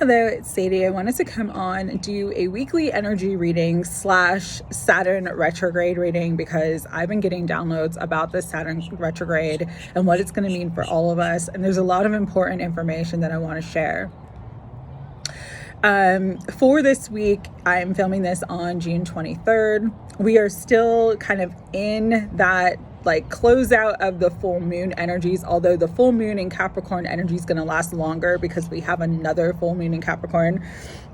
Hello, it's Sadie. I wanted to come on and do a weekly energy reading / Saturn retrograde reading because I've been getting downloads about this Saturn retrograde and what it's going to mean for all of us. And there's a lot of important information that I want to share. For this week, I'm filming this on June 23rd. We are still kind of in that closeout of the full moon energies, although the full moon in Capricorn energy is going to last longer because we have another full moon in Capricorn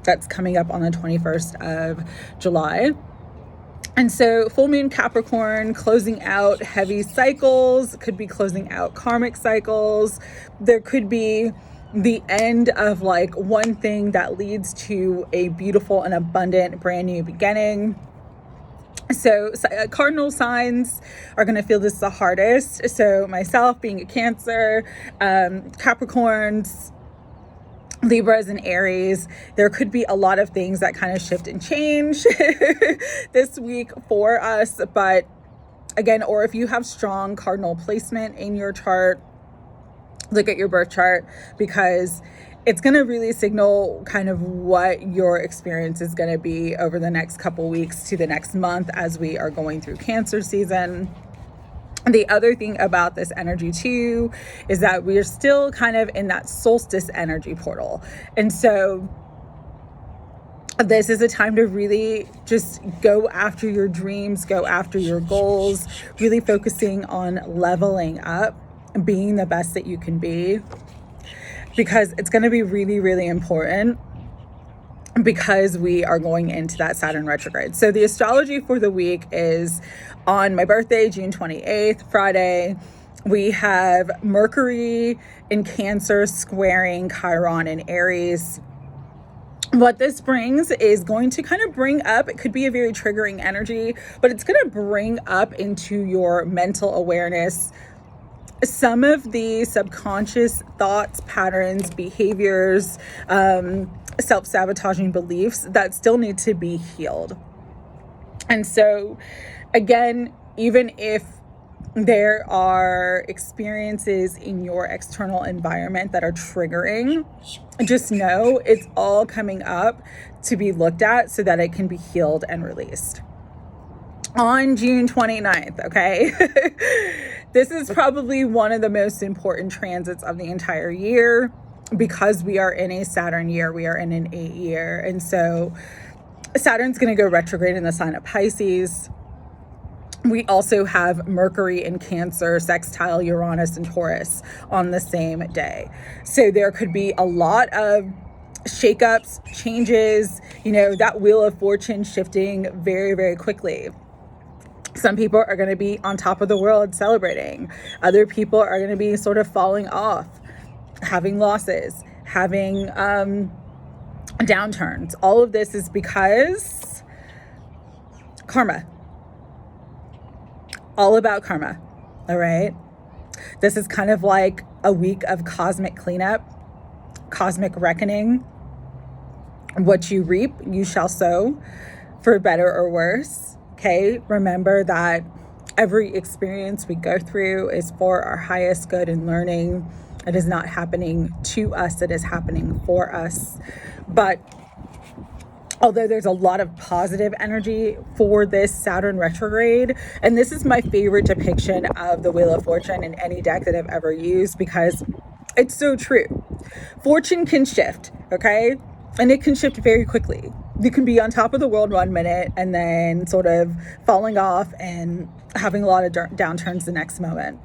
that's coming up on the 21st of July. And so full moon Capricorn, closing out heavy cycles, could be closing out karmic cycles. There could be the end of one thing that leads to a beautiful and abundant brand new beginning. So cardinal signs are going to feel this the hardest. So myself being a Cancer, Capricorns, Libras, and Aries, there could be a lot of things that kind of shift and change this week for us. But again, or if you have strong cardinal placement in your chart, look at your birth chart, because it's going to really signal kind of what your experience is going to be over the next couple weeks to the next month as we are going through Cancer season. The other thing about this energy too is that we are still kind of in that solstice energy portal. And so this is a time to really just go after your dreams, go after your goals, really focusing on leveling up, being the best that you can be, because it's going to be really, really important because we are going into that Saturn retrograde. So the astrology for the week is on my birthday, June 28th, Friday. We have Mercury in Cancer squaring Chiron in Aries. What this brings is going to kind of bring up, it could be a very triggering energy, but it's going to bring up into your mental awareness some of the subconscious thoughts, patterns, behaviors, self-sabotaging beliefs that still need to be healed. And so, again, even if there are experiences in your external environment that are triggering, just know it's all coming up to be looked at so that it can be healed and released. On June 29th, okay? This is probably one of the most important transits of the entire year because we are in a Saturn year. We are in an 8 year. And so Saturn's going to go retrograde in the sign of Pisces. We also have Mercury in Cancer, sextile Uranus and Taurus on the same day. So there could be a lot of shakeups, changes, that wheel of fortune shifting very, very quickly. Some people are going to be on top of the world celebrating. Other people are going to be sort of falling off, having losses, having downturns. All of this is because karma. All about karma. All right. This is kind of like a week of cosmic cleanup, cosmic reckoning. What you reap, you shall sow, for better or worse. Okay, remember that every experience we go through is for our highest good and learning. It is not happening to us, it is happening for us. But although there's a lot of positive energy for this Saturn retrograde, and this is my favorite depiction of the Wheel of Fortune in any deck that I've ever used because it's so true. Fortune can shift, okay? And it can shift very quickly. You can be on top of the world 1 minute and then sort of falling off and having a lot of downturns the next moment.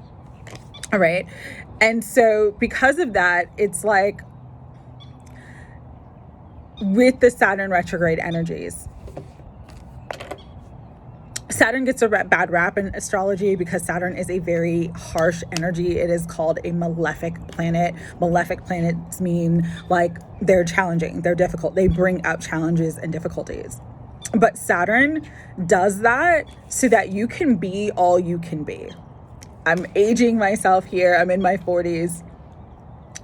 All right. And so because of that, it's like with the Saturn retrograde energies, Saturn gets a bad rap in astrology because Saturn is a very harsh energy. It is called a malefic planet. Malefic planets mean they're challenging, they're difficult, they bring up challenges and difficulties. But Saturn does that so that you can be all you can be. I'm aging myself here. I'm in my 40s.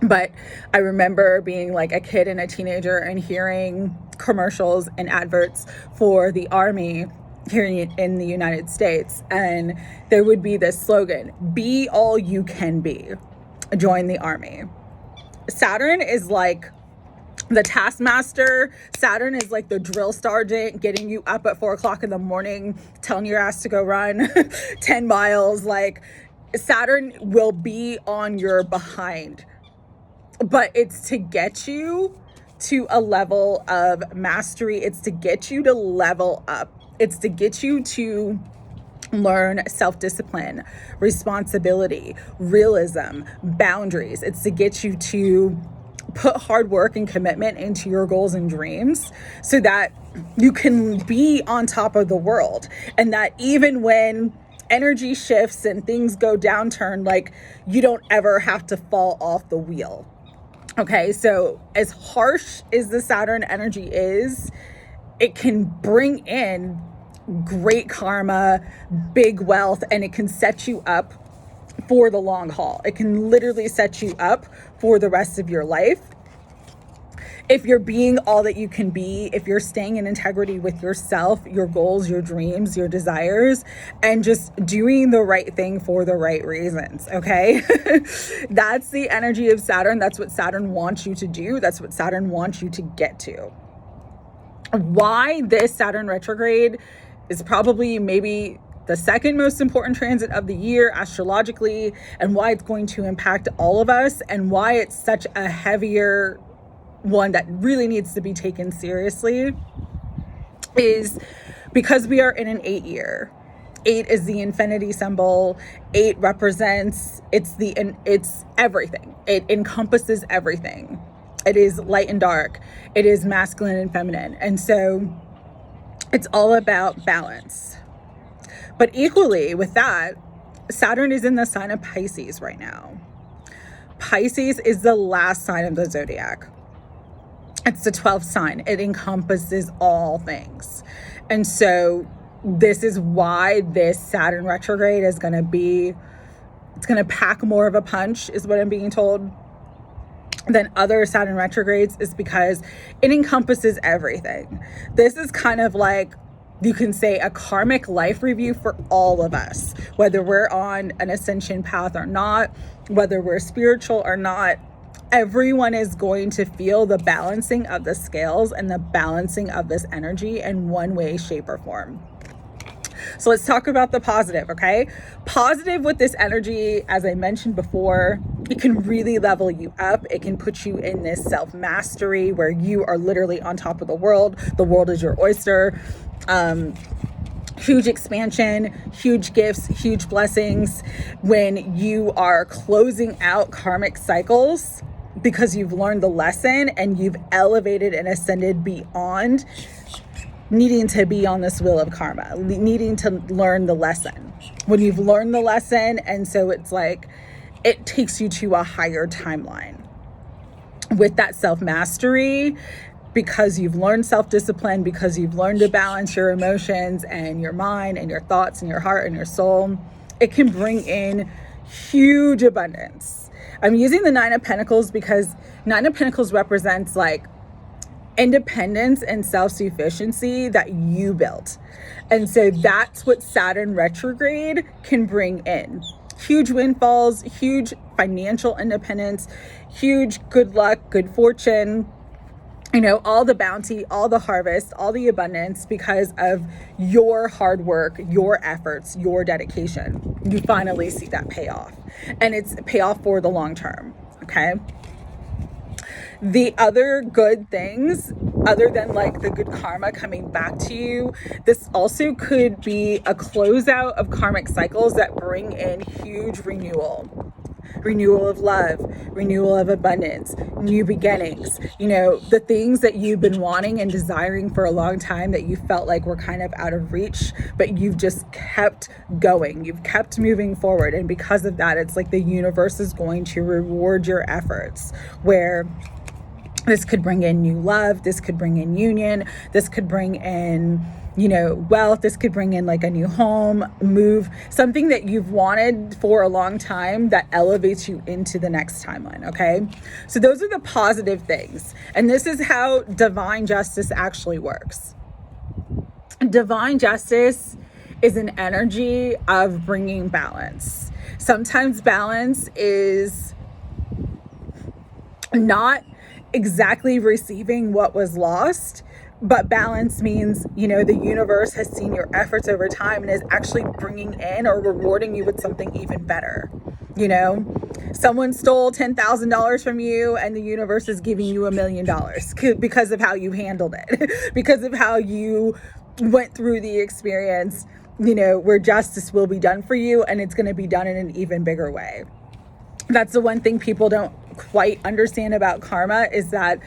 But I remember being a kid and a teenager and hearing commercials and adverts for the Army here in the United States. And there would be this slogan, be all you can be, join the Army. Saturn is The taskmaster. Saturn is like the drill sergeant, getting you up at 4 o'clock in the morning, telling your ass to go run 10 miles. Like, Saturn will be on your behind, but it's to get you to a level of mastery. It's to get you to level up. It's to get you to learn self-discipline, responsibility, realism, boundaries. It's to get you to put hard work and commitment into your goals and dreams so that you can be on top of the world, and that even when energy shifts and things go downturn, like, you don't ever have to fall off the wheel. Okay, so as harsh as the Saturn energy is, it can bring in great karma, big wealth, and it can set you up for the long haul. It can literally set you up for the rest of your life. If you're being all that you can be, if you're staying in integrity with yourself, your goals, your dreams, your desires, and just doing the right thing for the right reasons, okay? That's the energy of Saturn. That's what Saturn wants you to do. That's what Saturn wants you to get to. Why this Saturn retrograde is probably maybe the second most important transit of the year astrologically, and why it's going to impact all of us, and why it's such a heavier one that really needs to be taken seriously, is because we are in an 8 year. 8 is the infinity symbol. 8 represents, it's everything. It encompasses everything. It is light and dark. It is masculine and feminine. And so it's all about balance. But equally with that, Saturn is in the sign of Pisces right now. Pisces is the last sign of the zodiac. It's the 12th sign. It encompasses all things. And so this is why this Saturn retrograde is going to be, it's going to pack more of a punch, is what I'm being told, than other Saturn retrogrades, is because it encompasses everything. This is kind of like, you can say, a karmic life review for all of us, whether we're on an ascension path or not, whether we're spiritual or not. Everyone is going to feel the balancing of the scales and the balancing of this energy in one way, shape, or form. So let's talk about the positive, okay? Positive with this energy, as I mentioned before, it can really level you up. It can put you in this self-mastery where you are literally on top of the world. The world is your oyster. Huge expansion, huge gifts, huge blessings. When you are closing out karmic cycles because you've learned the lesson and you've elevated and ascended beyond needing to be on this wheel of karma, needing to learn the lesson. When you've learned the lesson, and so it's like, it takes you to a higher timeline. With that self-mastery, because you've learned self-discipline, because you've learned to balance your emotions and your mind and your thoughts and your heart and your soul, it can bring in huge abundance. I'm using the 9 of Pentacles because 9 of Pentacles represents like independence and self-sufficiency that you built. And so that's what Saturn retrograde can bring in. Huge windfalls, huge financial independence, huge good luck, good fortune, you know, all the bounty, all the harvest, all the abundance because of your hard work, your efforts, your dedication. You finally see that payoff, and it's payoff for the long term, okay? The other good things, other than like the good karma coming back to you, this also could be a closeout of karmic cycles that bring in huge renewal. Renewal of love, renewal of abundance, new beginnings, you know, the things that you've been wanting and desiring for a long time that you felt like were kind of out of reach, but you've just kept going, you've kept moving forward. And because of that, it's like the universe is going to reward your efforts, where this could bring in new love, this could bring in union, this could bring in, you know, wealth, this could bring in like a new home, move, something that you've wanted for a long time that elevates you into the next timeline, okay? So those are the positive things. And this is how divine justice actually works. Divine justice is an energy of bringing balance. Sometimes balance is not exactly receiving what was lost. But balance means, the universe has seen your efforts over time and is actually bringing in or rewarding you with something even better. Someone stole $10,000 from you and the universe is giving you $1 million because of how you handled it, because of how you went through the experience, where justice will be done for you, and it's going to be done in an even bigger way. That's the one thing people don't quite understand about karma, is that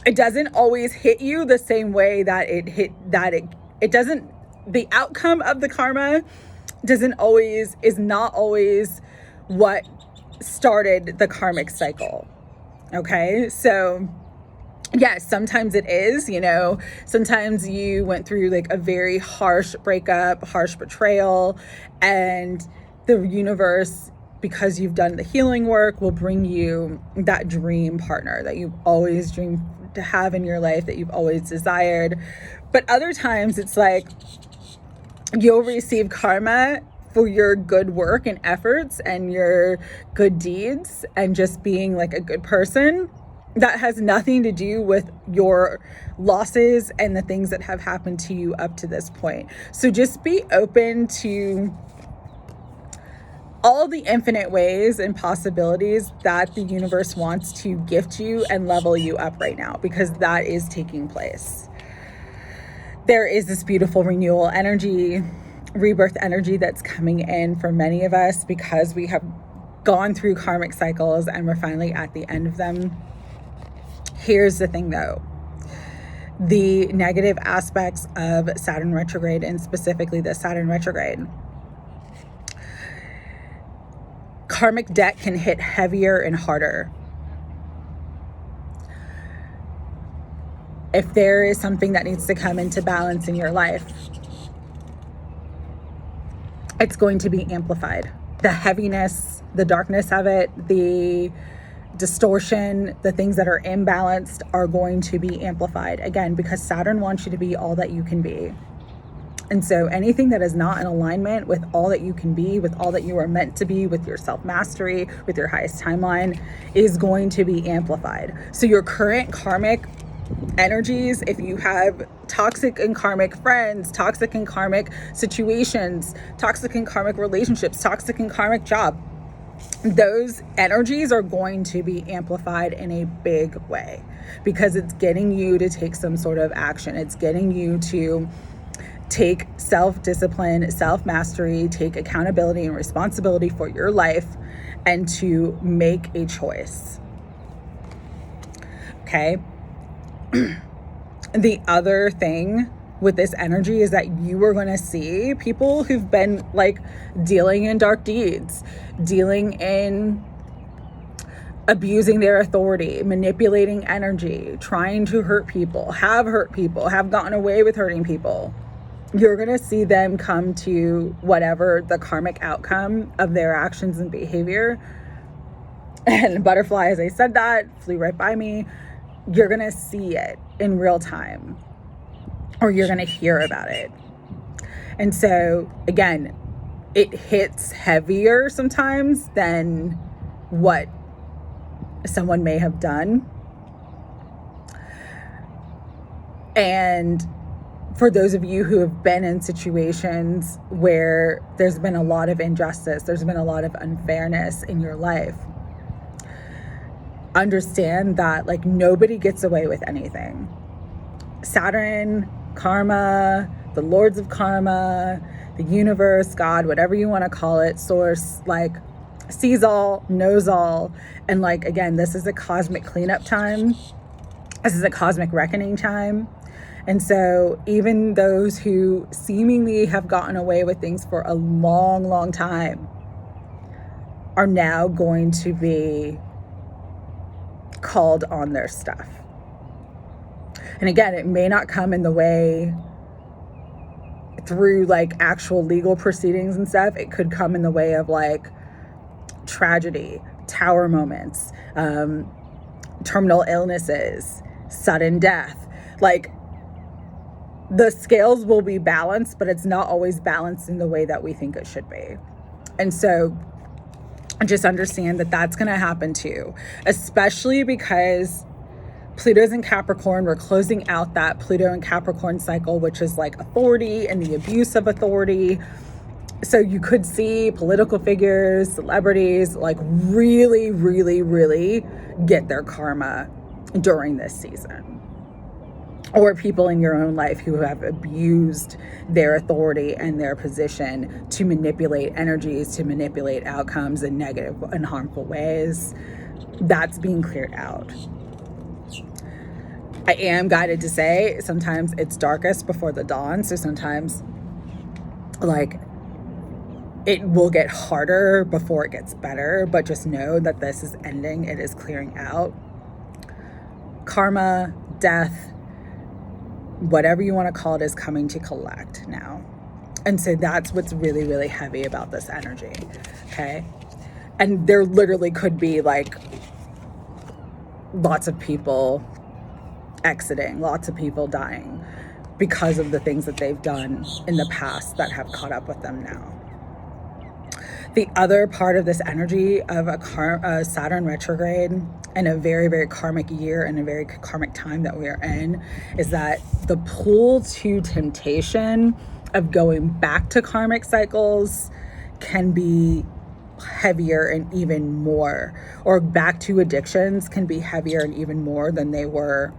it doesn't always hit you the same way that it doesn't, the outcome of the karma is not always what started the karmic cycle. Okay. So yes, sometimes it is, sometimes you went through like a very harsh breakup, harsh betrayal, and the universe, because you've done the healing work, will bring you that dream partner that you've always dreamed to have in your life, that you've always desired. But other times it's like you'll receive karma for your good work and efforts and your good deeds and just being like a good person. That has nothing to do with your losses and the things that have happened to you up to this point. So just be open to all the infinite ways and possibilities that the universe wants to gift you and level you up right now, because that is taking place. There is this beautiful renewal energy, rebirth energy that's coming in for many of us, because we have gone through karmic cycles and we're finally at the end of them. Here's the thing though. The negative aspects of Saturn retrograde, and specifically the Saturn retrograde, karmic debt can hit heavier and harder. If there is something that needs to come into balance in your life, it's going to be amplified. The heaviness, the darkness of it, the distortion, the things that are imbalanced are going to be amplified. Again, because Saturn wants you to be all that you can be. And so anything that is not in alignment with all that you can be, with all that you are meant to be, with your self-mastery, with your highest timeline, is going to be amplified. So your current karmic energies, if you have toxic and karmic friends, toxic and karmic situations, toxic and karmic relationships, toxic and karmic job, those energies are going to be amplified in a big way, because it's getting you to take some sort of action. It's getting you to take self-discipline, self-mastery, take accountability and responsibility for your life, and to make a choice. Okay. The other thing with this energy is that you are going to see people who've been like dealing in dark deeds, dealing in abusing their authority, manipulating energy, trying to hurt people, have gotten away with hurting people. You're going to see them come to whatever the karmic outcome of their actions and behavior. And butterfly, as I said that, flew right by me. You're going to see it in real time, or you're going to hear about it. And so again, it hits heavier sometimes than what someone may have done. And for those of you who have been in situations where there's been a lot of injustice, there's been a lot of unfairness in your life, understand that like nobody gets away with anything. Saturn, karma, the lords of karma, the universe, God, whatever you want to call it, source, like sees all, knows all. And like, again, this is a cosmic cleanup time. This is a cosmic reckoning time. And so even those who seemingly have gotten away with things for a long, long time are now going to be called on their stuff. And again, it may not come in the way through like actual legal proceedings and stuff. It could come in the way of like tragedy, tower moments, terminal illnesses, sudden death. Like the scales will be balanced, but it's not always balanced in the way that we think it should be. And so just understand that that's going to happen too, especially because Pluto's in Capricorn. We're closing out that Pluto and Capricorn cycle, which is like authority and the abuse of authority. So you could see political figures, celebrities, like really, really, really get their karma during this season. Or people in your own life who have abused their authority and their position to manipulate energies, to manipulate outcomes in negative and harmful ways. That's being cleared out. I am guided to say sometimes it's darkest before the dawn. So sometimes like it will get harder before it gets better, but just know that this is ending. It is clearing out. Karma, death, whatever you want to call it, is coming to collect now. And so that's what's really, really heavy about this energy. Okay. And there literally could be like lots of people exiting, lots of people dying because of the things that they've done in the past that have caught up with them now. The other part of this energy of a Saturn retrograde and a very, very karmic year and a very karmic time that we are in is that the pull to temptation of going back to karmic cycles can be heavier and even more, or back to addictions can be heavier and even more than they were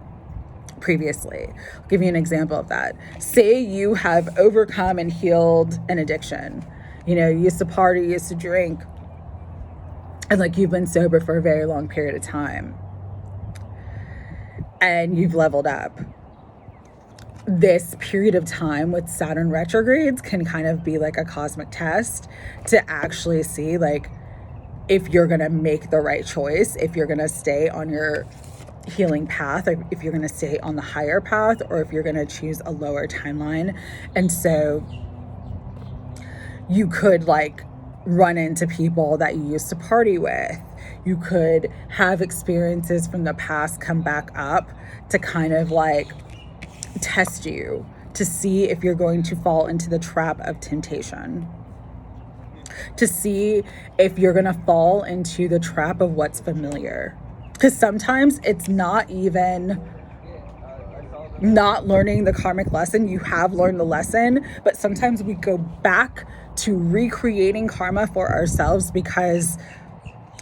previously. I'll give you an example of that. Say you have overcome and healed an addiction. You know, you used to party, you used to drink, and like you've been sober for a very long period of time and you've leveled up. This period of time with Saturn retrogrades can kind of be like a cosmic test to actually see like if you're going to make the right choice, if you're going to stay on your healing path, or if you're going to stay on the higher path, or if you're going to choose a lower timeline. And so you could like run into people that you used to party with. You could have experiences from the past come back up to kind of like test you to see if you're going to fall into the trap of temptation, to see if you're going to fall into the trap of what's familiar. Because sometimes it's not even not learning the karmic lesson. You have learned the lesson, but sometimes we go back to recreating karma for ourselves because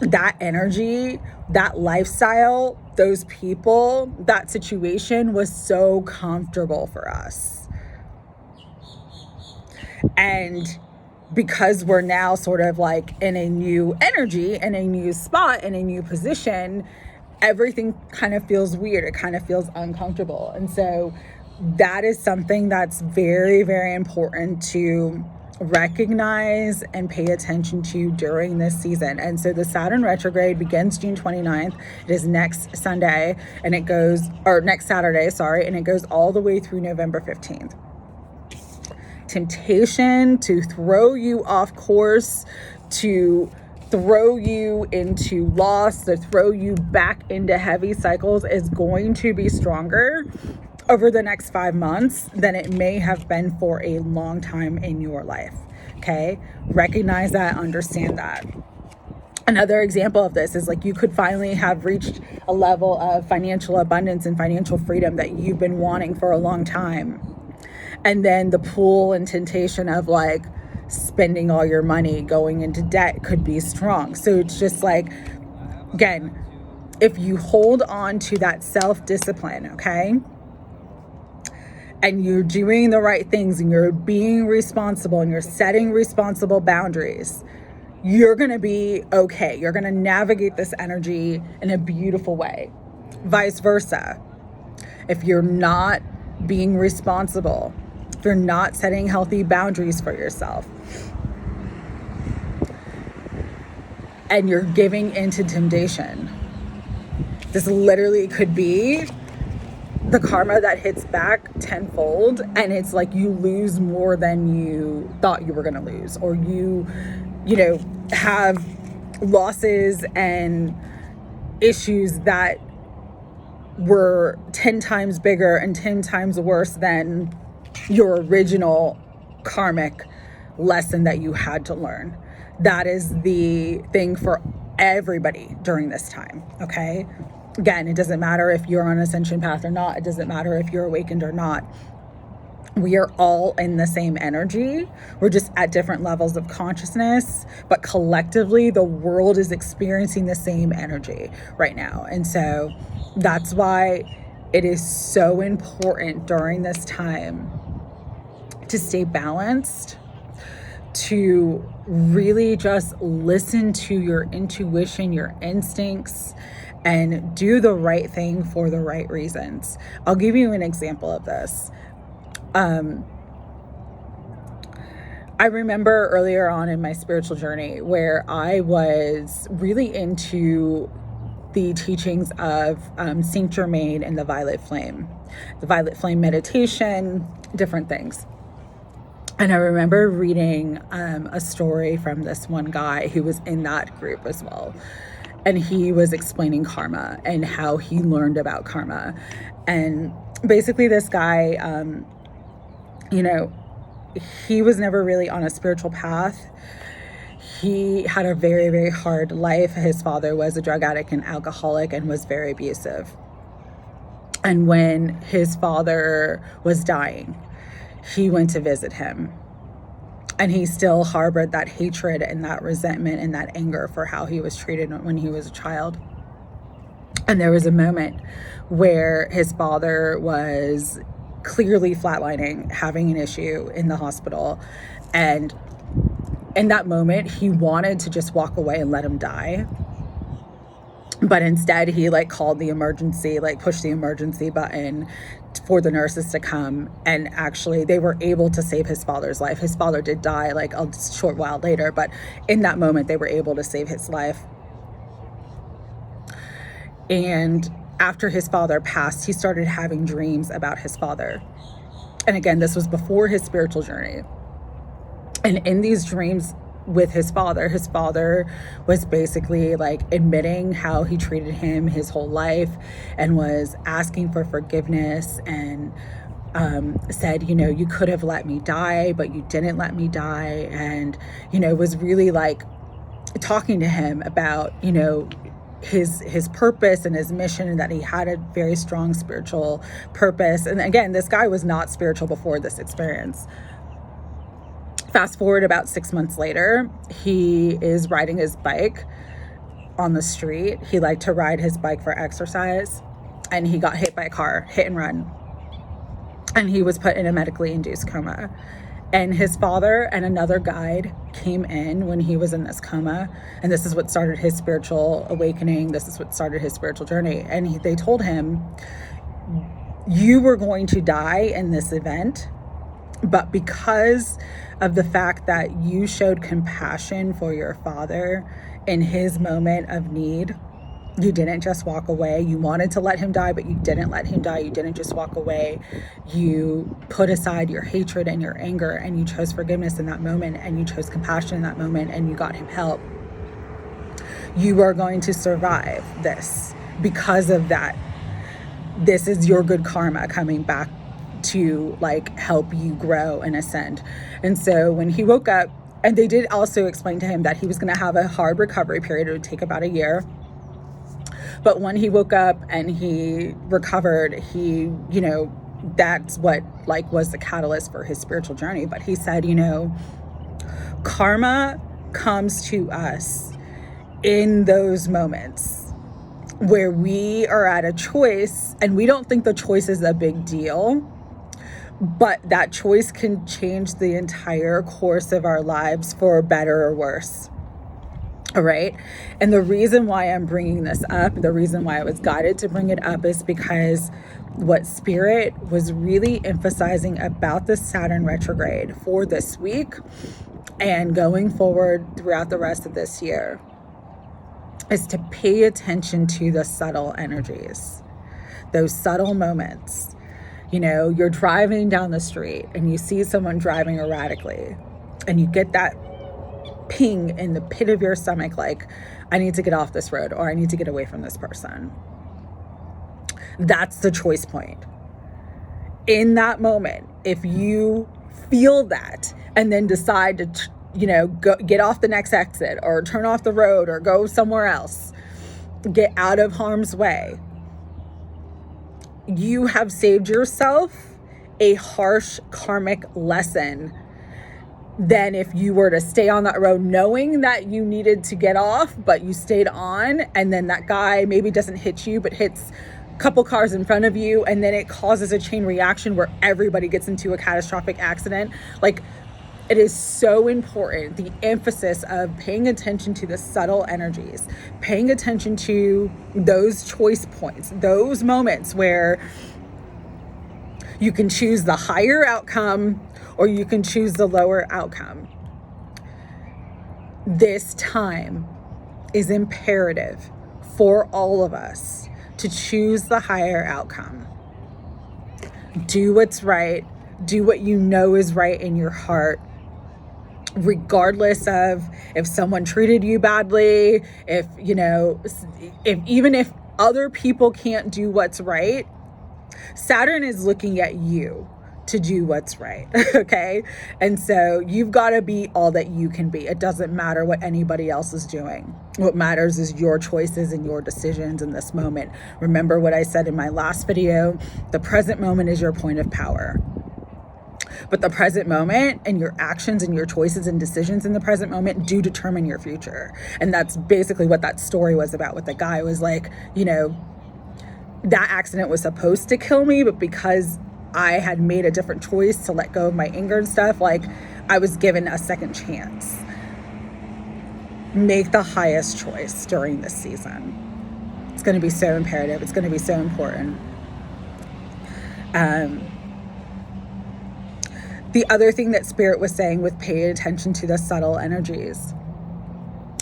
that energy, that lifestyle, those people, that situation was so comfortable for us. And because we're now sort of like in a new energy, in a new spot, in a new position, everything kind of feels weird. It kind of feels uncomfortable. And so that is something that's very, very important to recognize and pay attention to during this season. And so the Saturn retrograde begins June 29th. It is next Sunday and it goes, or next Saturday, sorry, and it goes all the way through November 15th. Temptation to throw you off course, to throw you into loss, to throw you back into heavy cycles is going to be stronger over the next 5 months than it may have been for a long time in your life. Okay? Recognize that, understand that. Another example of this is like you could finally have reached a level of financial abundance and financial freedom that you've been wanting for a long time. And then the pull and temptation of like spending all your money, going into debt could be strong. So it's just like, again, if you hold on to that self-discipline, okay, and you're doing the right things and you're being responsible and you're setting responsible boundaries, you're going to be okay. You're going to navigate this energy in a beautiful way. Vice versa. If you're not being responsible, if you're not setting healthy boundaries for yourself, and you're giving into temptation, this literally could be the karma that hits back tenfold, and it's like you lose more than you thought you were going to lose, or you know, have losses and issues that were 10 times bigger and 10 times worse than your original karmic lesson that you had to learn. That is the thing for everybody during this time, okay? Again, it doesn't matter if you're on ascension path or not. It doesn't matter if you're awakened or not. We are all in the same energy. We're just at different levels of consciousness, but collectively the world is experiencing the same energy right now. And so that's why it is so important during this time to stay balanced, to really just listen to your intuition, your instincts, and do the right thing for the right reasons. I'll give you an example of this. I remember earlier on in my spiritual journey where I was really into the teachings of Saint Germain and the Violet Flame meditation, different things. And I remember reading a story from this one guy who was in that group as well. And he was explaining karma and how he learned about karma. And basically this guy, he was never really on a spiritual path. He had a very, very hard life. His father was a drug addict and alcoholic and was very abusive. And when his father was dying, he went to visit him. And he still harbored that hatred and that resentment and that anger for how he was treated when he was a child. And there was a moment where his father was clearly flatlining, having an issue in the hospital. And in that moment, he wanted to just walk away and let him die. But instead, he called the emergency, pushed the emergency button for the nurses to come. And actually, they were able to save his father's life. His father did die a short while later, but in that moment, they were able to save his life. And after his father passed, he started having dreams about his father. And again, this was before his spiritual journey. And in these dreams with his father was basically admitting how he treated him his whole life and was asking for forgiveness and said, you could have let me die, but you didn't let me die. And, was really talking to him about, his purpose and his mission, and that he had a very strong spiritual purpose. And again, this guy was not spiritual before this experience. Fast forward about 6 months later, he is riding his bike on the street. He liked to ride his bike for exercise, and he got hit by a car, hit and run. And he was put in a medically induced coma. And his father and another guide came in when he was in this coma. And this is what started his spiritual awakening. This is what started his spiritual journey. And they told him, you were going to die in this event, but because of the fact that you showed compassion for your father in his moment of need, you didn't just walk away. You wanted to let him die, but you didn't let him die. You didn't just walk away. You put aside your hatred and your anger, and you chose forgiveness in that moment, and you chose compassion in that moment, and you got him help. You are going to survive this because of that. This is your good karma coming back to help you grow and ascend. And so when he woke up, and they did also explain to him that he was going to have a hard recovery period. It would take about a year. But when he woke up and he recovered, he, that's what was the catalyst for his spiritual journey. But he said, karma comes to us in those moments where we are at a choice and we don't think the choice is a big deal, but that choice can change the entire course of our lives for better or worse. All right. And the reason why I'm bringing this up, the reason why I was guided to bring it up, is because what Spirit was really emphasizing about the Saturn retrograde for this week and going forward throughout the rest of this year is to pay attention to the subtle energies, those subtle moments. You're driving down the street and you see someone driving erratically, and you get that ping in the pit of your stomach, I need to get off this road, or I need to get away from this person. That's the choice point. In that moment, if you feel that and then decide to, go get off the next exit or turn off the road or go somewhere else, get out of harm's way, you have saved yourself a harsh karmic lesson than if you were to stay on that road knowing that you needed to get off, but you stayed on, and then that guy maybe doesn't hit you, but hits a couple cars in front of you, and then it causes a chain reaction where everybody gets into a catastrophic accident. Like, it is so important, the emphasis of paying attention to the subtle energies, paying attention to those choice points, those moments where you can choose the higher outcome or you can choose the lower outcome. This time is imperative for all of us to choose the higher outcome. Do what's right. Do what you know is right in your heart, regardless of if someone treated you badly, if even if other people can't do what's right. Saturn is looking at you to do what's right, okay? And so you've got to be all that you can be. It doesn't matter what anybody else is doing. What matters is your choices and your decisions in this moment. Remember what I said in my last video, the present moment is your point of power. But the present moment and your actions and your choices and decisions in the present moment do determine your future. And that's basically what that story was about with the guy. It was like, that accident was supposed to kill me, but because I had made a different choice to let go of my anger and stuff, like, I was given a second chance. Make the highest choice during this season. It's going to be so imperative. It's going to be so important. The other thing that Spirit was saying with pay attention to the subtle energies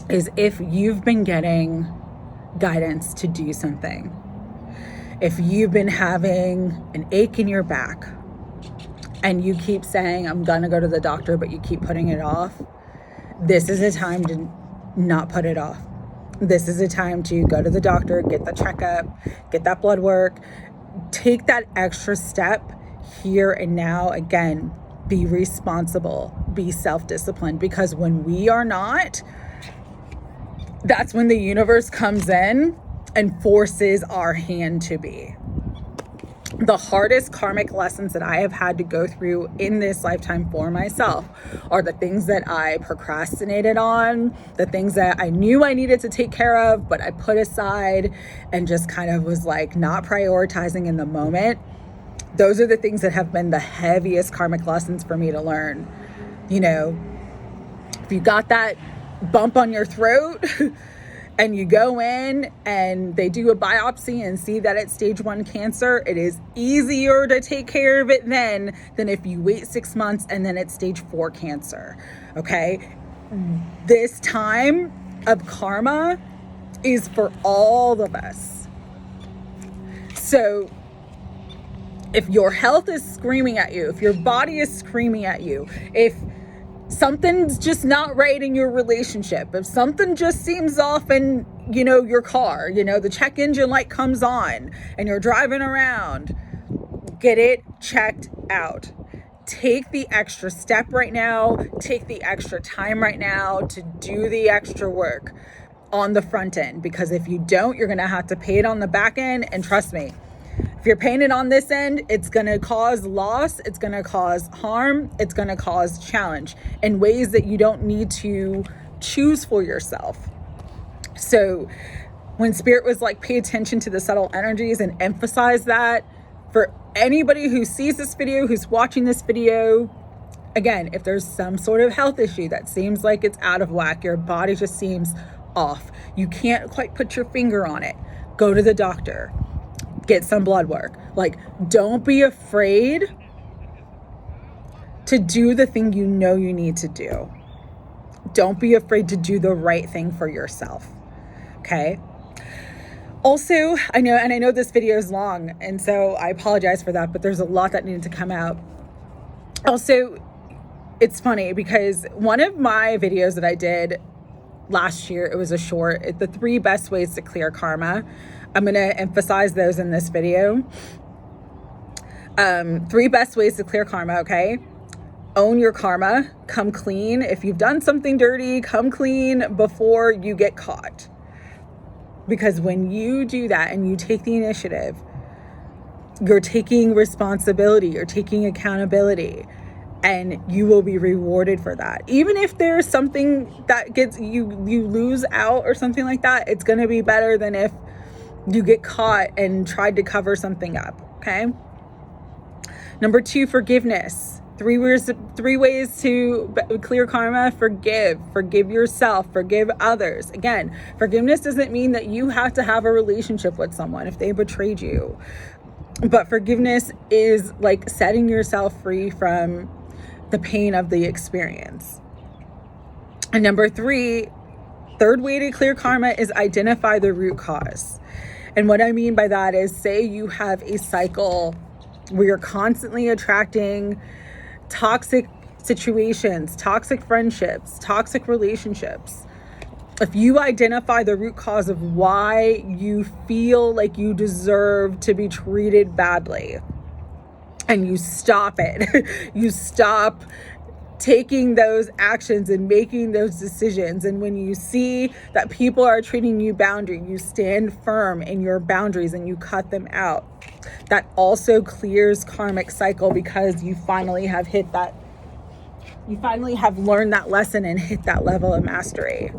is if you've been getting guidance to do something, if you've been having an ache in your back and you keep saying, I'm going to go to the doctor, but you keep putting it off, this is a time to not put it off. This is a time to go to the doctor, get the checkup, get that blood work, take that extra step here and now. Again, be responsible, be self-disciplined, because when we are not, that's when the universe comes in and forces our hand to be. The hardest karmic lessons that I have had to go through in this lifetime for myself are the things that I procrastinated on, the things that I knew I needed to take care of, but I put aside and just kind of was like not prioritizing in the moment. Those are the things that have been the heaviest karmic lessons for me to learn. If you got that bump on your throat and you go in and they do a biopsy and see that it's stage 1 cancer, it is easier to take care of it then than if you wait 6 months and then it's stage 4 cancer, okay? This time of karma is for all of us. So if your health is screaming at you, if your body is screaming at you, if something's just not right in your relationship, if something just seems off in, your car, the check engine light comes on and you're driving around, get it checked out. Take the extra step right now. Take the extra time right now to do the extra work on the front end, because if you don't, you're going to have to pay it on the back end. And trust me, if you're paying it on this end, it's going to cause loss, it's going to cause harm, it's going to cause challenge in ways that you don't need to choose for yourself. So when Spirit was like, pay attention to the subtle energies and emphasize that, for anybody who sees this video, who's watching this video, again, if there's some sort of health issue that seems like it's out of whack, your body just seems off, you can't quite put your finger on it, go to the doctor. Get some blood work. Like, don't be afraid to do the thing you know you need to do. Don't be afraid to do the right thing for yourself. Okay? Also, I know this video is long, and so I apologize for that, but there's a lot that needed to come out. Also, it's funny because one of my videos that I did last year, it was a short, the 3 best ways to clear karma. I'm going to emphasize those in this video. 3 best ways to clear karma, okay? Own your karma. Come clean. If you've done something dirty, come clean before you get caught. Because when you do that and you take the initiative, you're taking responsibility, you're taking accountability, and you will be rewarded for that. Even if there's something that gets you lose out or something like that, it's going to be better than if you get caught and tried to cover something up, okay? Number 2, forgiveness. Three ways to clear karma. Forgive yourself, forgive others. Again, forgiveness doesn't mean that you have to have a relationship with someone if they betrayed you. But forgiveness is like setting yourself free from the pain of the experience. And number 3, third way to clear karma is identify the root cause. And what I mean by that is, say you have a cycle where you're constantly attracting toxic situations, toxic friendships, toxic relationships. If you identify the root cause of why you feel like you deserve to be treated badly, and you stop it, you stop taking those actions and making those decisions. And when you see that people are treating you badly, you stand firm in your boundaries and you cut them out. That also clears karmic cycle, because you finally have learned that lesson and hit that level of mastery.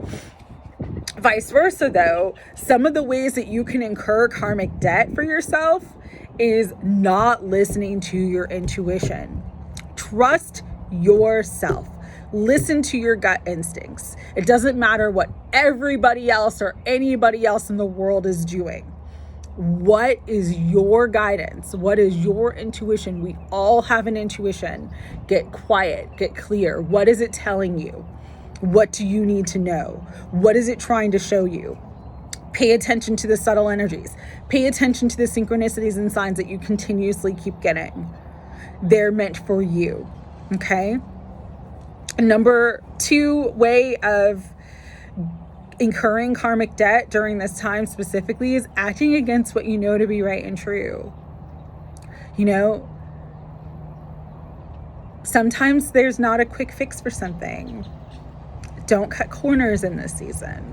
Vice versa, though, some of the ways that you can incur karmic debt for yourself is not listening to your intuition. Trust yourself. Listen to your gut instincts. It doesn't matter what everybody else or anybody else in the world is doing. What is your guidance? What is your intuition? We all have an intuition. Get quiet, get clear. What is it telling you? What do you need to know? What is it trying to show you? Pay attention to the subtle energies. Pay attention to the synchronicities and signs that you continuously keep getting. They're meant for you, okay? Number 2 way of incurring karmic debt during this time specifically is acting against what you know to be right and true. You know, sometimes there's not a quick fix for something. Don't cut corners in this season.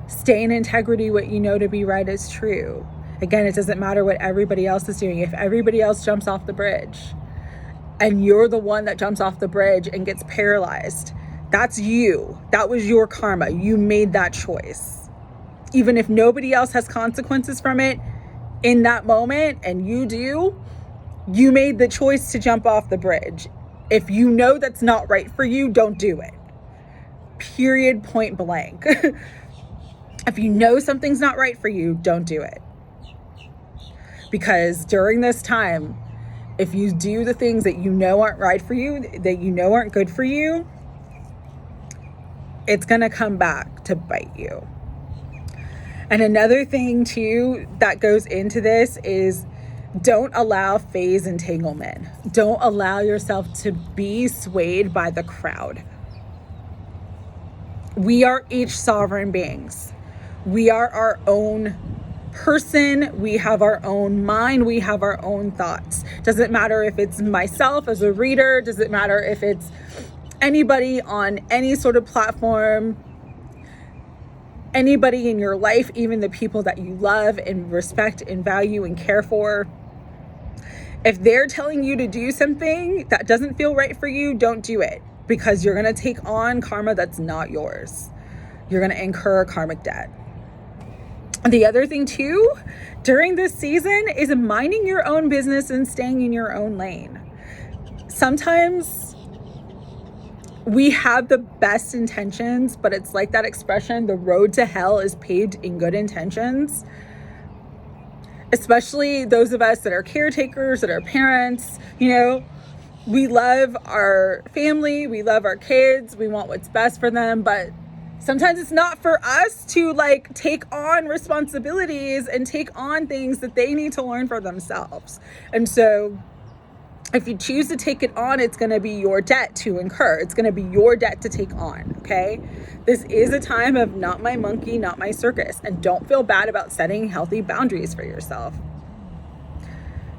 Stay in integrity. What you know to be right is true. Again, it doesn't matter what everybody else is doing. If everybody else jumps off the bridge and you're the one that jumps off the bridge and gets paralyzed, that's you. That was your karma. You made that choice. Even if nobody else has consequences from it in that moment and you do, you made the choice to jump off the bridge. If you know that's not right for you, don't do it. Period, point blank. If you know something's not right for you, don't do it. Because during this time, if you do the things that you know aren't right for you, that you know aren't good for you, it's going to come back to bite you. And another thing too that goes into this is, don't allow phase entanglement. Don't allow yourself to be swayed by the crowd. We are each sovereign beings. We are our own person. We have our own mind. We have our own thoughts. Doesn't matter if it's myself as a reader. Doesn't matter if it's anybody on any sort of platform. Anybody in your life, even the people that you love and respect and value and care for. If they're telling you to do something that doesn't feel right for you, don't do it, because you're going to take on karma that's not yours. You're going to incur karmic debt. The other thing too, during this season, is minding your own business and staying in your own lane. Sometimes we have the best intentions, but it's like that expression, the road to hell is paved in good intentions. Especially those of us that are caretakers, that are parents, you know, we love our family, we love our kids, we want what's best for them, but sometimes it's not for us to like take on responsibilities and take on things that they need to learn for themselves. And so if you choose to take it on, it's going to be your debt to incur. It's going to be your debt to take on, okay? This is a time of not my monkey, not my circus. And don't feel bad about setting healthy boundaries for yourself.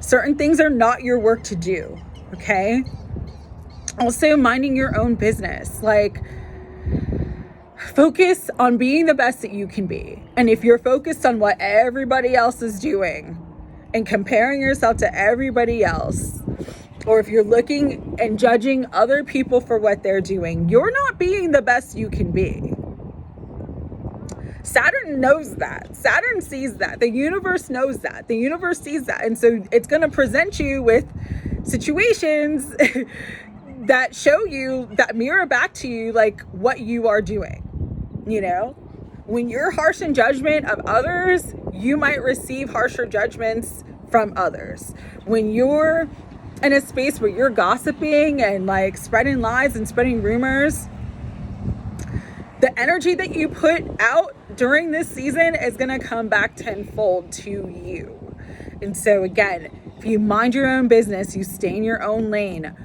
Certain things are not your work to do, okay? Also, minding your own business. Like, Focus on being the best that you can be. And if you're focused on what everybody else is doing and comparing yourself to everybody else, or if you're looking and judging other people for what they're doing, you're not being the best you can be. Saturn knows that. Saturn sees that. The universe knows that. The universe sees that. And so it's going to present you with situations that show you, that mirror back to you, like what you are doing. You know, when you're harsh in judgment of others, you might receive harsher judgments from others. When you're in a space where you're gossiping and like spreading lies and spreading rumors, the energy that you put out during this season is going to come back tenfold to you. And so again, if you mind your own business, you stay in your own lane,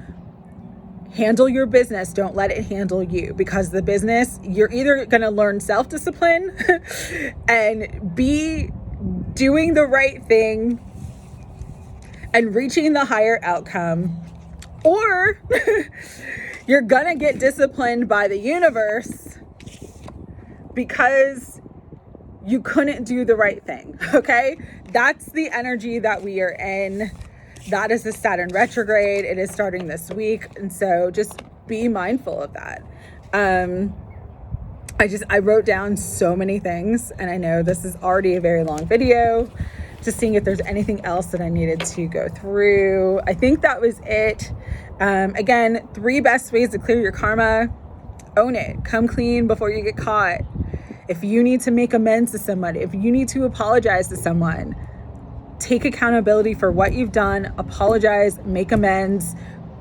handle your business, don't let it handle you, because the business, you're either going to learn self-discipline and be doing the right thing and reaching the higher outcome, or you're going to get disciplined by the universe because you couldn't do the right thing. Okay? That's the energy that we are in. That is the Saturn retrograde. It is starting this week. And so just be mindful of that. I wrote down so many things, and I know this is already a very long video, just seeing if there's anything else that I needed to go through. I think that was it. Again, 3 best ways to clear your karma. Own it. Come clean before you get caught. If you need to make amends to somebody, if you need to apologize to someone, take accountability for what you've done, apologize, make amends,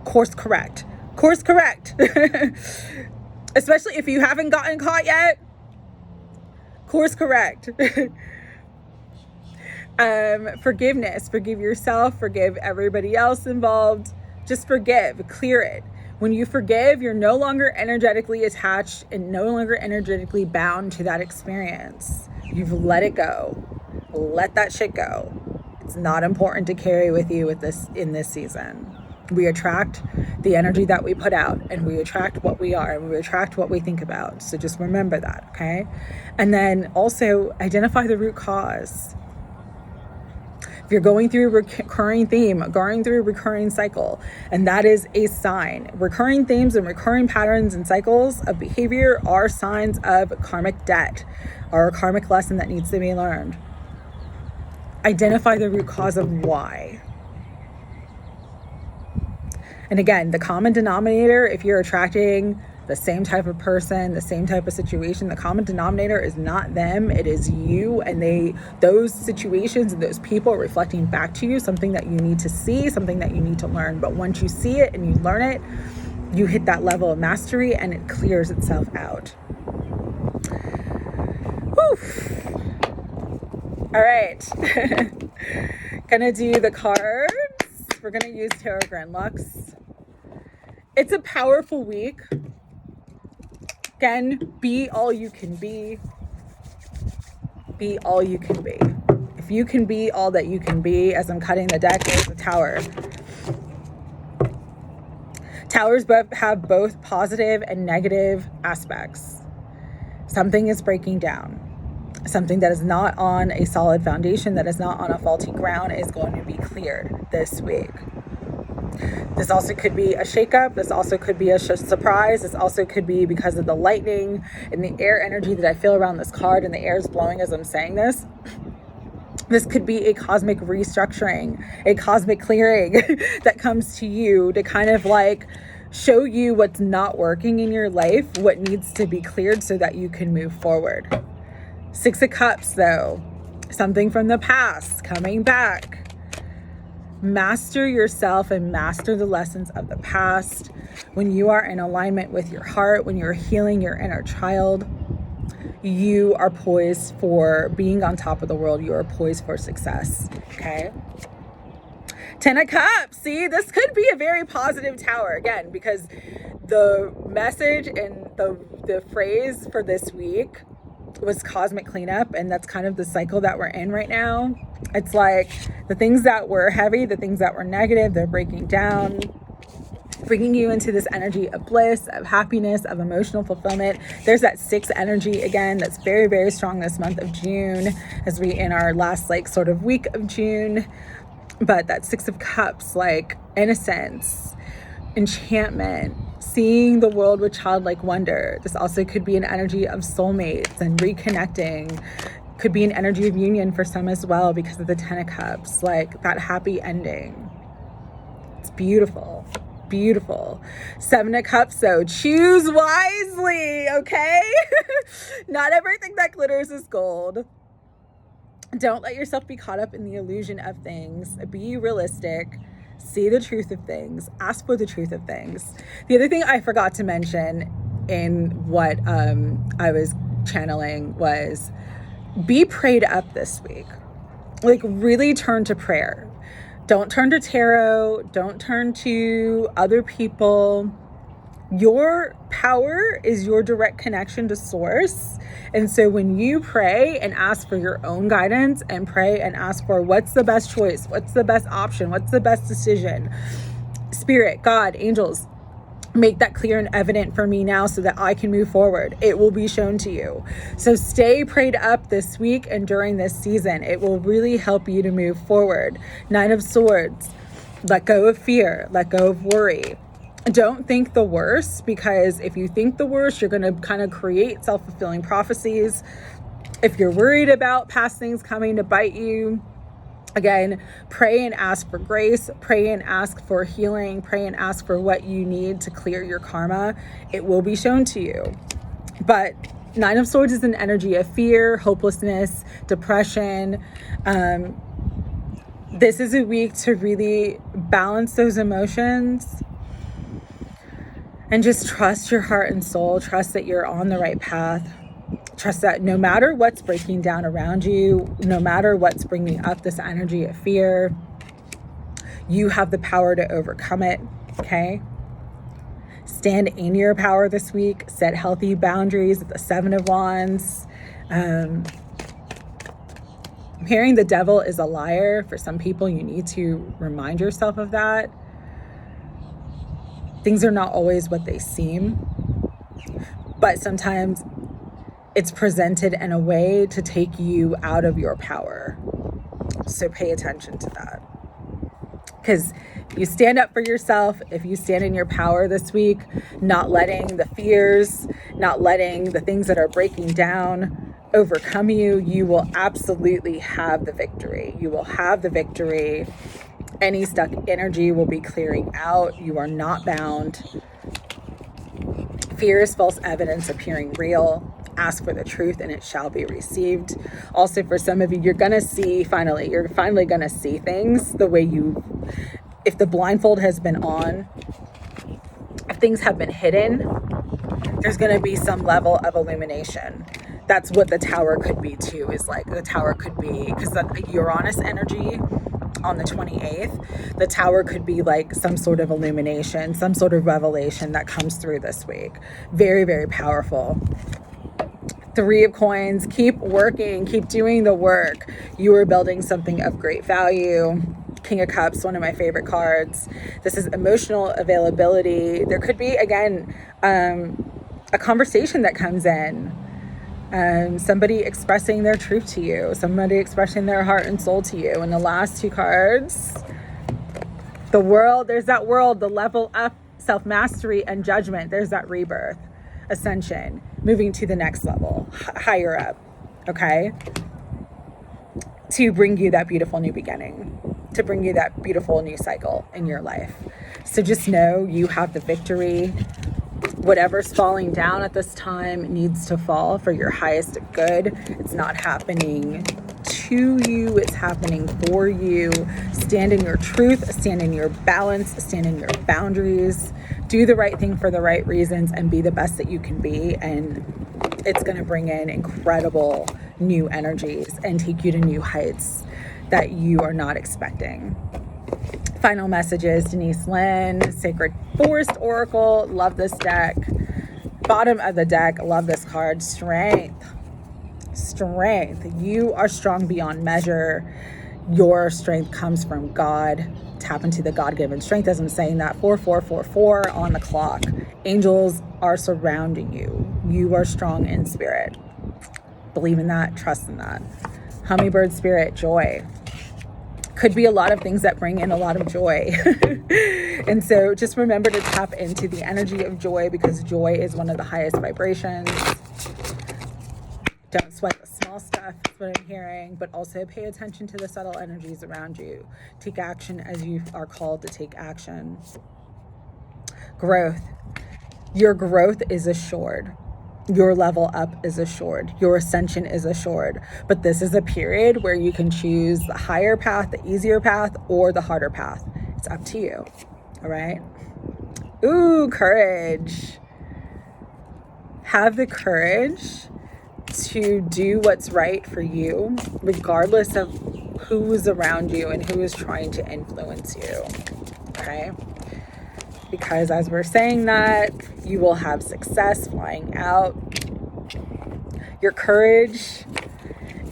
course correct. Course correct. Especially if you haven't gotten caught yet, course correct. Forgiveness, forgive yourself, forgive everybody else involved. Just forgive, clear it. When you forgive, you're no longer energetically attached and no longer energetically bound to that experience. You've let it go. Let that shit go. It's not important to carry with you in this season. We attract the energy that we put out, and we attract what we are, and we attract what we think about. So just remember that, okay? And then also identify the root cause. If you're going through a recurring theme, going through a recurring cycle, and that is a sign. Recurring themes and recurring patterns and cycles of behavior are signs of karmic debt or a karmic lesson that needs to be learned. Identify the root cause of why. And again, the common denominator, if you're attracting the same type of person, the same type of situation, the common denominator is not them, it is you, and those situations and those people are reflecting back to you something that you need to see, something that you need to learn. But once you see it and you learn it, you hit that level of mastery and it clears itself out. Whew. All right. Gonna do the cards. We're gonna use Tarot Grand Lux. It's a powerful week. Again, be all you can be. Be all you can be. If you can be all that you can be, as I'm cutting the deck, there's the Tower. Towers have both positive and negative aspects. Something is breaking down. Something that is not on a solid foundation, that is not on a faulty ground, is going to be cleared this week. This also could be a shakeup. This also could be a surprise. This also could be because of the lightning and the air energy that I feel around this card, and the air is blowing as I'm saying this. This could be a cosmic restructuring, a cosmic clearing that comes to you to kind of like show you what's not working in your life, what needs to be cleared so that you can move forward. 6 of Cups, though, something from the past coming back. Master yourself and master the lessons of the past. When you are in alignment with your heart, when you're healing your inner child, you are poised for being on top of the world. You are poised for success, okay? 10 of Cups. See, this could be a very positive Tower, again, because the message and the phrase for this week was cosmic cleanup, and that's kind of the cycle that we're in right now. It's like the things that were heavy, the things that were negative, they're breaking down. bringing you into this energy of bliss, of happiness, of emotional fulfillment. There's that 6 energy again that's very, very strong this month of June, as we in our last like sort of week of June. But that 6 of Cups, like innocence, enchantment, seeing the world with childlike wonder. This also could be an energy of soulmates and reconnecting. Could be an energy of union for some as well because of the 10 of Cups, like that happy ending. It's beautiful. Beautiful. 7 of Cups, so choose wisely, okay? Not everything that glitters is gold. Don't let yourself be caught up in the illusion of things. Be realistic. See the truth of things. Ask for the truth of things. The other thing I forgot to mention in what I was channeling was be prayed up this week. Like really turn to prayer. Don't turn to tarot. Don't turn to other people. Your power is your direct connection to source. And so when you pray and ask for your own guidance and pray and ask for what's the best choice, what's the best option, what's the best decision, Spirit, God, angels, make that clear and evident for me now so that I can move forward. It will be shown to you. So stay prayed up this week and during this season. It will really help you to move forward. 9 of Swords. Let go of fear. Let go of worry. Don't think the worst, because if you think the worst, you're going to kind of create self-fulfilling prophecies. If you're worried about past things coming to bite you, again, pray and ask for grace, pray and ask for healing, pray and ask for what you need to clear your karma. It will be shown to you. But 9 of Swords is an energy of fear, hopelessness, depression. This is a week to really balance those emotions and just trust your heart and soul. Trust that you're on the right path. Trust that no matter what's breaking down around you, no matter what's bringing up this energy of fear, you have the power to overcome it, okay? Stand in your power this week. Set healthy boundaries with the 7 of Wands. I'm hearing the devil is a liar. For some people, you need to remind yourself of that. Things are not always what they seem, but sometimes it's presented in a way to take you out of your power. So pay attention to that. Because you stand up for yourself, if you stand in your power this week, not letting the fears, not letting the things that are breaking down overcome you, you will absolutely have the victory. You will have the victory. Any stuck energy will be clearing out. You are not bound. Fear is false evidence appearing real. Ask for the truth and it shall be received. Also, for some of you, you're finally going to see things the way if the blindfold has been on, if things have been hidden, there's going to be some level of illumination. That's what the Tower could be too, is like the Tower could be, because the Uranus energy on the 28th, the Tower could be like some sort of illumination, some sort of revelation that comes through this week. Very, very powerful. 3 of Coins, keep working, keep doing the work. You are building something of great value. King of Cups, one of my favorite cards. This is emotional availability. There could be, again, a conversation that comes in. Somebody expressing their truth to you, somebody expressing their heart and soul to you. And the last 2 cards, the world, there's that world, the level up, self-mastery and judgment. There's that rebirth, ascension, moving to the next level, higher up, okay? To bring you that beautiful new beginning, to bring you that beautiful new cycle in your life. So just know you have the victory. Whatever's falling down at this time needs to fall for your highest good. It's not happening to you, it's happening for you. Stand in your truth, stand in your balance, stand in your boundaries. Do the right thing for the right reasons and be the best that you can be. And it's going to bring in incredible new energies and take you to new heights that you are not expecting. Final messages, Denise Lynn, Sacred Forest Oracle. Love this deck. Bottom of the deck, love this card. Strength. You are strong beyond measure. Your strength comes from God. tap into the God-given strength as I'm saying that. 4444 on the clock. Angels are surrounding you. You are strong in spirit. Believe in that. Trust in that. Hummingbird spirit, joy. Could be a lot of things that bring in a lot of joy. And so just remember to tap into the energy of joy, because joy is one of the highest vibrations. Don't sweat the small stuff, is what I'm hearing, but also pay attention to the subtle energies around you. Take action as you are called to take action. Growth. Your growth is assured. Your level up is assured. Your ascension is assured. But this is a period where you can choose the higher path, the easier path, or the harder path. It's up to you. All right? Ooh, courage. Have the courage to do what's right for you, regardless of who is around you and who is trying to influence you. Okay? Because as we're saying that, you will have success flying out. Your courage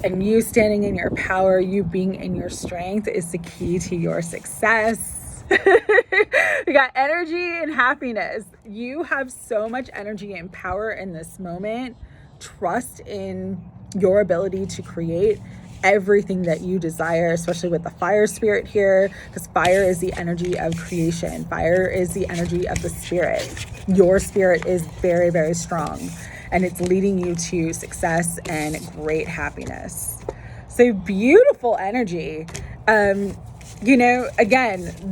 and you standing in your power, you being in your strength, is the key to your success. We got energy and happiness. You have so much energy and power in this moment. Trust in your ability to create everything that you desire, especially with the fire spirit here, because fire is the energy of creation. Fire is the energy of the spirit. Your spirit is very, very strong, and it's leading you to success and great happiness. So beautiful energy. Again,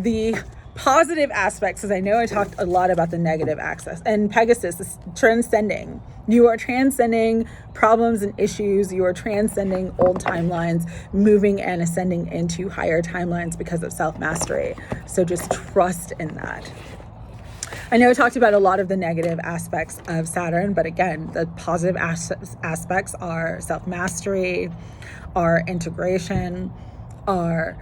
the positive aspects, because I know I talked a lot about the negative aspects, and Pegasus is transcending. You are transcending problems and issues. You are transcending old timelines, moving and ascending into higher timelines because of self-mastery. So just trust in that. I know I talked about a lot of the negative aspects of Saturn, but again, the positive aspects are self-mastery, are integration, are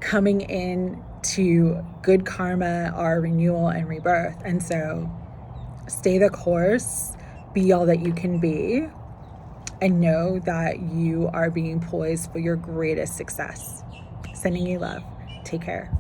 coming in to good karma, are renewal and rebirth. And so stay the course, be all that you can be, and know that you are being poised for your greatest success. Sending you love. Take care.